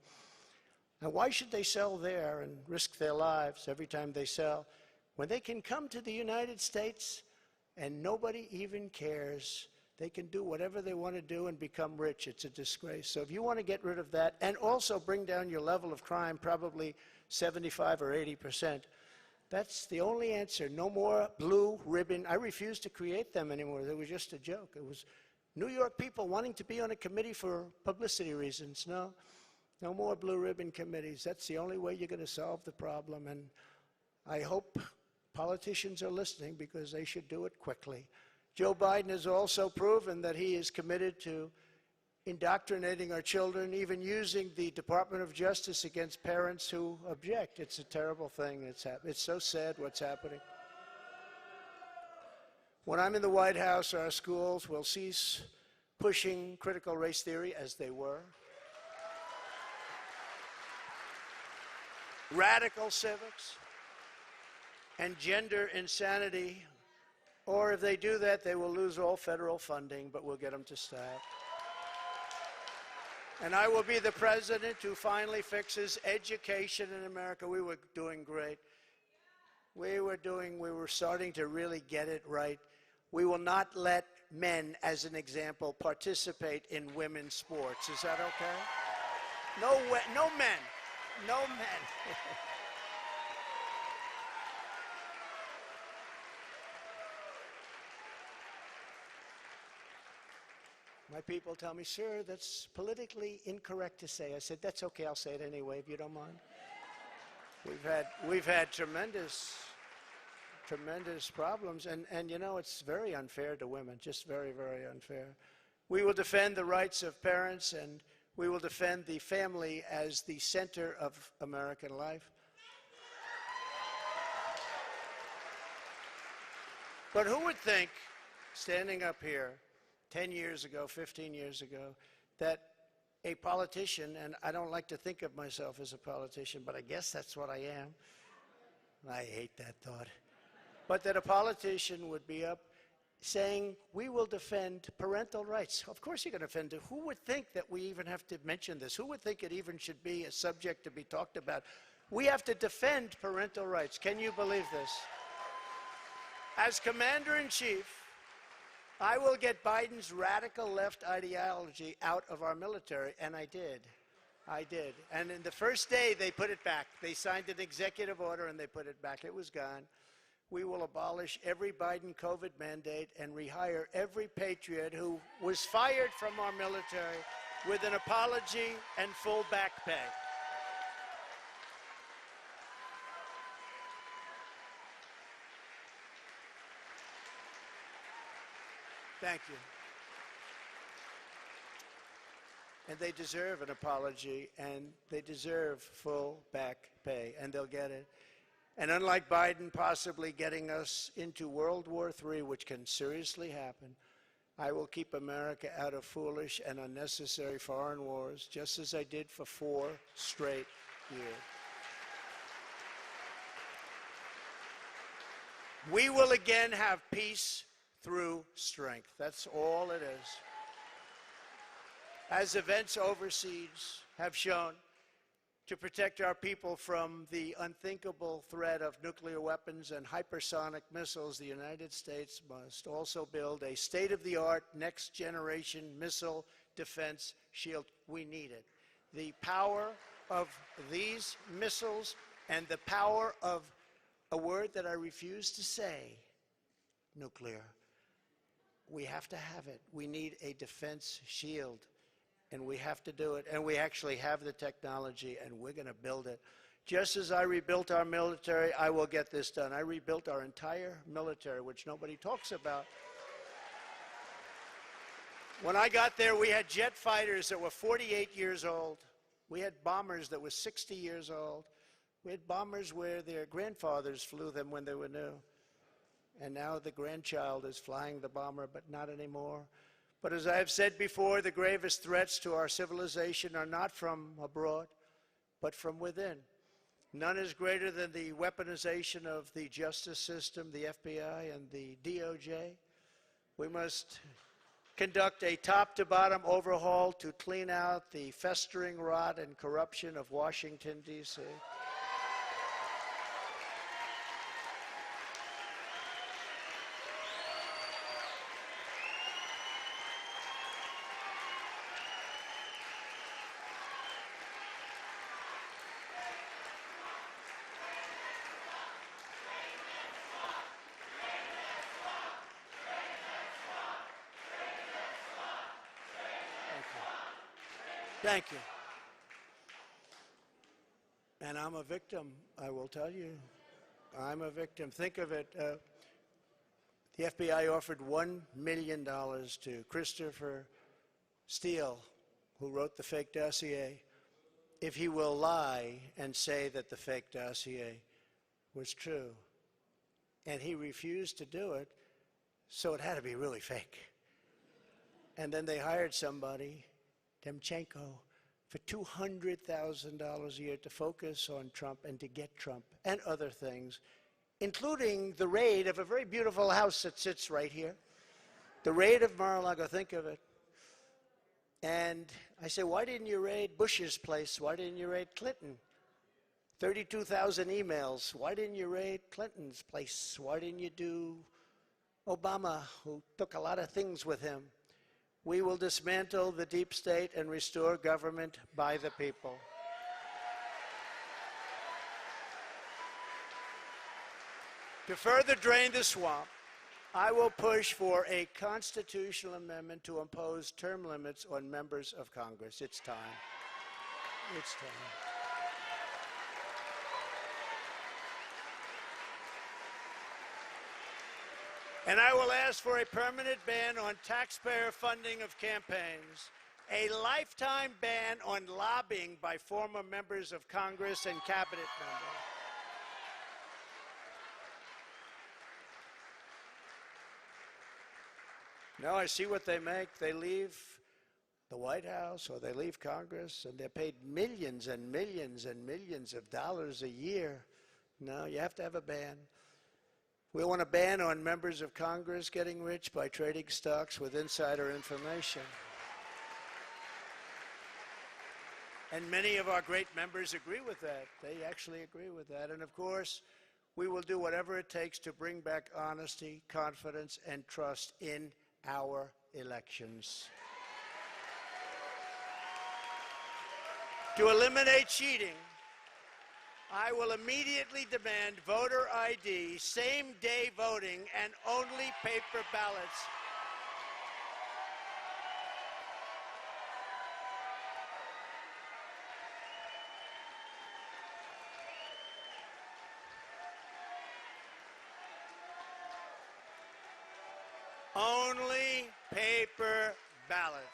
Now, why should they sell there and risk their lives every time they sell when they can come to the United States and nobody even cares? They can do whatever they want to do and become rich. It's a disgrace. So if you want to get rid of that and also bring down your level of crime, probably 75 or 80%, that's the only answer. No more blue ribbon. I refuse to create them anymore. It was just a joke. It was New York people wanting to be on a committee for publicity reasons. No more blue ribbon committees. That's the only way you're going to solve the problem. And I hope politicians are listening, because they should do it quickly. Joe Biden has also proven that he is committed to indoctrinating our children, even using the Department of Justice against parents who object. It's a terrible thing that's happening. It's so sad what's happening. When I'm in the White House, our schools will cease pushing critical race theory, as they were. Radical civics and gender insanity. Or if they do that, they will lose all federal funding, but we'll get them to stop. And I will be the president who finally fixes education in America. We were doing great. We were starting to really get it right. We will not let men, as an example, participate in women's sports. Is that okay? No men. No men. My people tell me, sir, that's politically incorrect to say. I said, that's okay, I'll say it anyway, if you don't mind. We've had tremendous problems, and you know, it's very unfair to women, just very, very unfair. We will defend the rights of parents, and we will defend the family as the center of American life. But who would think, standing up here 10 years ago, 15 years ago, that a politician, and I don't like to think of myself as a politician, but I guess that's what I am. I hate that thought. But that a politician would be up saying, we will defend parental rights. Of course you're going to defend it. Who would think that we even have to mention this? Who would think it even should be a subject to be talked about? We have to defend parental rights. Can you believe this? As Commander-in-Chief, I will get Biden's radical left ideology out of our military, and I did. I did. And in the first day, they put it back. They signed an executive order, and they put it back. It was gone. We will abolish every Biden COVID mandate and rehire every patriot who was fired from our military with an apology and full back pay. Thank you. And they deserve an apology, and they deserve full back pay, and they'll get it. And unlike Biden possibly getting us into World War III, which can seriously happen, I will keep America out of foolish and unnecessary foreign wars, just as I did for 4 straight years. We will again have peace through strength. That's all it is. As events overseas have shown, to protect our people from the unthinkable threat of nuclear weapons and hypersonic missiles, the United States must also build a state-of-the-art, next-generation missile defense shield. We need it. The power of these missiles and the power of a word that I refuse to say, nuclear. We have to have it. We need a defense shield, and we have to do it. And we actually have the technology, and we're going to build it. Just as I rebuilt our military, I will get this done. I rebuilt our entire military, which nobody talks about. When I got there, we had jet fighters that were 48 years old. We had bombers that were 60 years old. We had bombers where their grandfathers flew them when they were new. And now the grandchild is flying the bomber, but not anymore. But as I have said before, the gravest threats to our civilization are not from abroad, but from within. None is greater than the weaponization of the justice system, the FBI and the DOJ. We must conduct a top-to-bottom overhaul to clean out the festering rot and corruption of Washington, D.C. Thank you. And I'm a victim, I will tell you. I'm a victim. Think of it. The FBI offered $1 million to Christopher Steele, who wrote the fake dossier, if he will lie and say that the fake dossier was true. And he refused to do it, so it had to be really fake. And then they hired somebody, Demchenko, for $200,000 a year to focus on Trump and to get Trump and other things, including the raid of a very beautiful house that sits right here. The raid of Mar-a-Lago, think of it. And I say, why didn't you raid Bush's place? Why didn't you raid Clinton? 32,000 emails. Why didn't you raid Clinton's place? Why didn't you do Obama, who took a lot of things with him? We will dismantle the deep state and restore government by the people. To further drain the swamp, I will push for a constitutional amendment to impose term limits on members of Congress. It's time. It's time. And I will ask for a permanent ban on taxpayer funding of campaigns, a lifetime ban on lobbying by former members of Congress and cabinet members. No, I see what they make. They leave the White House or they leave Congress and they're paid millions and millions and millions of dollars a year. No, you have to have a ban. We want a ban on members of Congress getting rich by trading stocks with insider information. And many of our great members agree with that. They actually agree with that. And of course, we will do whatever it takes to bring back honesty, confidence, and trust in our elections. To eliminate cheating, I will immediately demand voter ID, same-day voting, and only paper ballots. Only paper ballots.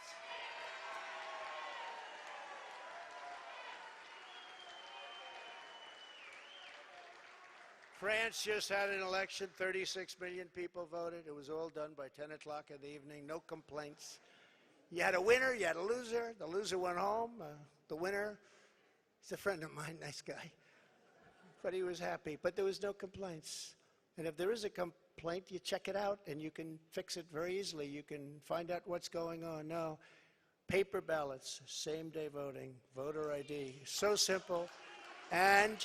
France just had an election. 36 million people voted. It was all done by 10 o'clock in the evening. No complaints. You had a winner, you had a loser. The loser went home. The winner, he's a friend of mine, nice guy. But he was happy. But there was no complaints. And if there is a complaint, you check it out, and you can fix it very easily. You can find out what's going on. No, paper ballots, same-day voting, voter ID. So simple. And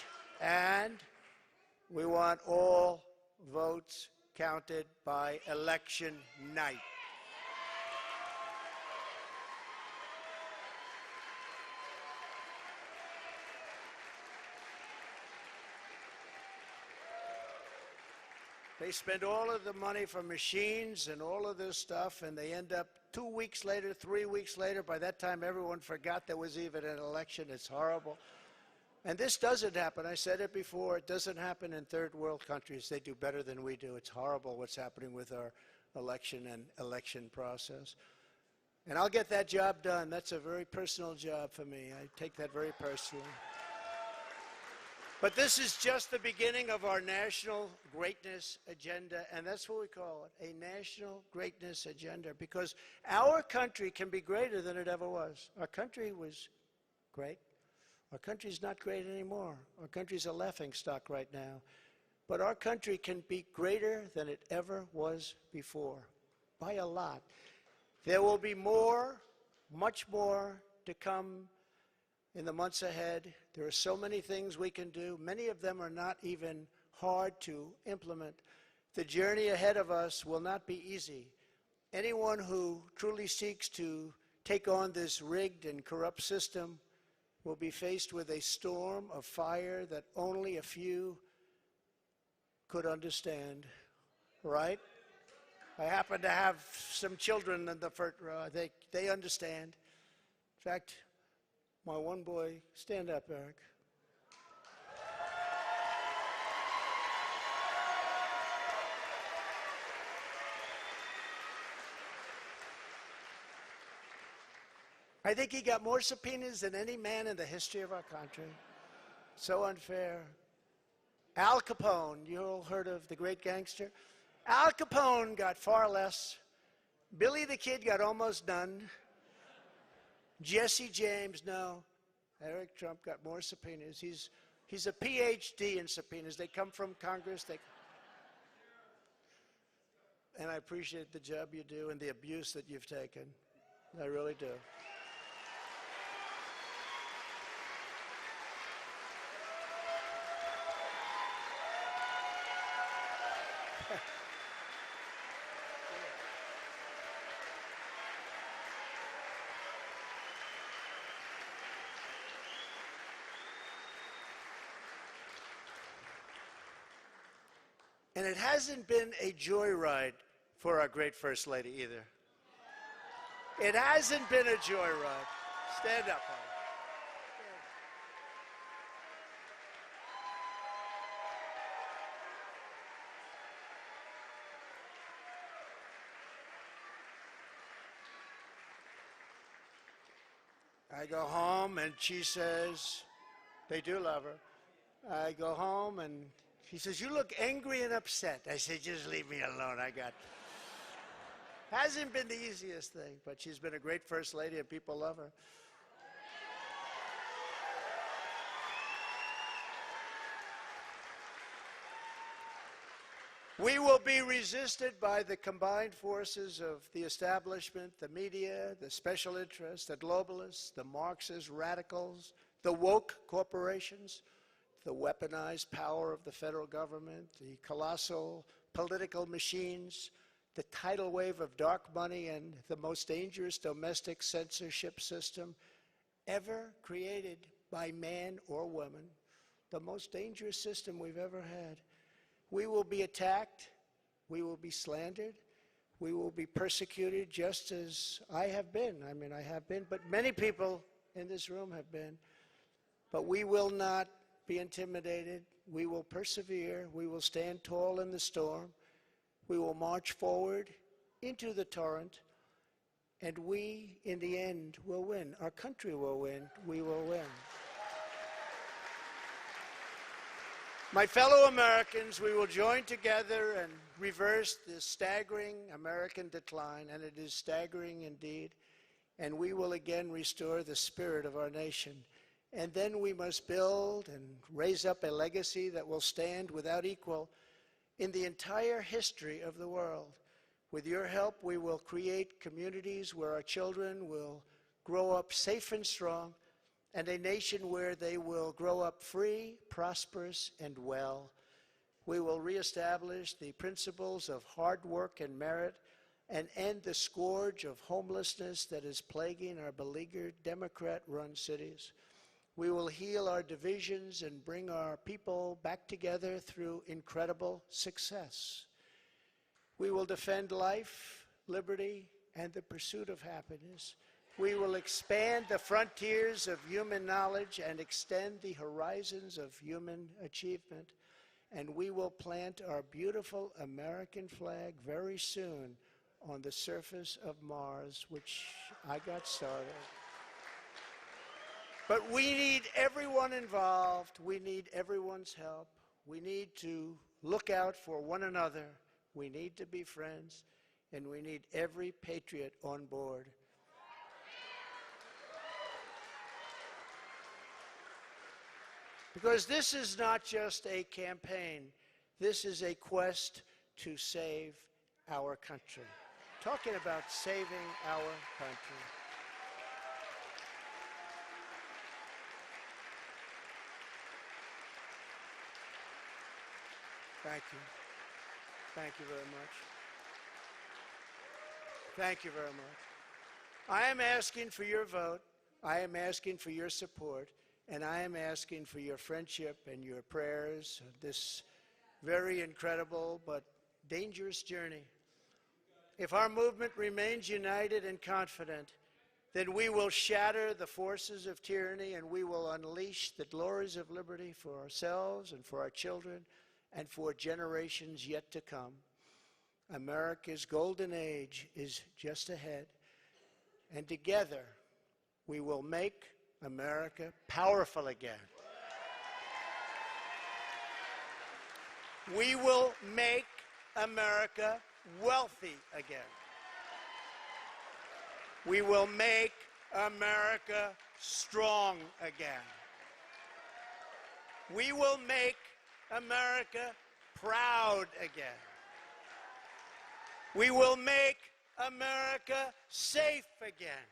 we want all votes counted by election night. They spend all of the money for machines and all of this stuff, and they end up 2 weeks later, 3 weeks later. By that time, everyone forgot there was even an election. It's horrible. And this doesn't happen. I said it before. It doesn't happen in third world countries. They do better than we do. It's horrible what's happening with our election and election process. And I'll get that job done. That's a very personal job for me. I take that very personally. But this is just the beginning of our national greatness agenda, and that's what we call it, a national greatness agenda, because our country can be greater than it ever was. Our country was great. Our country's not great anymore. Our country's a laughingstock right now. But our country can be greater than it ever was before, by a lot. There will be more, much more to come in the months ahead. There are so many things we can do. Many of them are not even hard to implement. The journey ahead of us will not be easy. Anyone who truly seeks to take on this rigged and corrupt system will be faced with a storm of fire that only a few could understand, right? I happen to have some children in the front row. They understand. In fact, my one boy, stand up, Eric. I think he got more subpoenas than any man in the history of our country. So unfair. Al Capone, you all heard of the great gangster? Al Capone got far less. Billy the Kid got almost none. Jesse James, no. Eric Trump got more subpoenas. He's a PhD in subpoenas. They come from Congress. And I appreciate the job you do and the abuse that you've taken. I really do. And it hasn't been a joyride for our great First Lady either. It hasn't been a joyride. Stand up, honey. I go home and she says, they do love her. I go home and she says, you look angry and upset. I say, just leave me alone. Hasn't been the easiest thing, but she's been a great First Lady and people love her. We will be resisted by the combined forces of the establishment, the media, the special interests, the globalists, the Marxist radicals, the woke corporations, the weaponized power of the federal government, the colossal political machines, the tidal wave of dark money, and the most dangerous domestic censorship system ever created by man or woman, the most dangerous system we've ever had. We will be attacked, we will be slandered, we will be persecuted just as I have been. I mean, I have been, but many people in this room have been. But we will not be intimidated. We will persevere. We will stand tall in the storm. We will march forward into the torrent, and we, in the end, will win. Our country will win. We will win. My fellow Americans, we will join together and reverse this staggering American decline, and it is staggering indeed, and we will again restore the spirit of our nation. And then we must build and raise up a legacy that will stand without equal in the entire history of the world. With your help, we will create communities where our children will grow up safe and strong, and a nation where they will grow up free, prosperous, and well. We will reestablish the principles of hard work and merit and end the scourge of homelessness that is plaguing our beleaguered Democrat-run cities. We will heal our divisions and bring our people back together through incredible success. We will defend life, liberty, and the pursuit of happiness. We will expand the frontiers of human knowledge and extend the horizons of human achievement. And we will plant our beautiful American flag very soon on the surface of Mars, which I got started. But we need everyone involved. We need everyone's help. We need to look out for one another. We need to be friends. And we need every patriot on board. Because this is not just a campaign. This is a quest to save our country. Talking about saving our country. Thank you. Thank you very much. Thank you very much. I am asking for your vote. I am asking for your support. And I am asking for your friendship and your prayers on this very incredible but dangerous journey. If our movement remains united and confident, then we will shatter the forces of tyranny and we will unleash the glories of liberty for ourselves and for our children and for generations yet to come. America's golden age is just ahead, and together we will make America powerful again. We will make America wealthy again. We will make America strong again. We will make America proud again. We will make America safe again.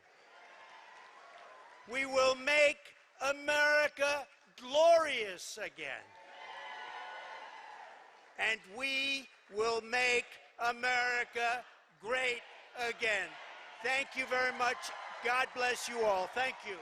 We will make America glorious again. And we will make America great again. Thank you very much. God bless you all. Thank you.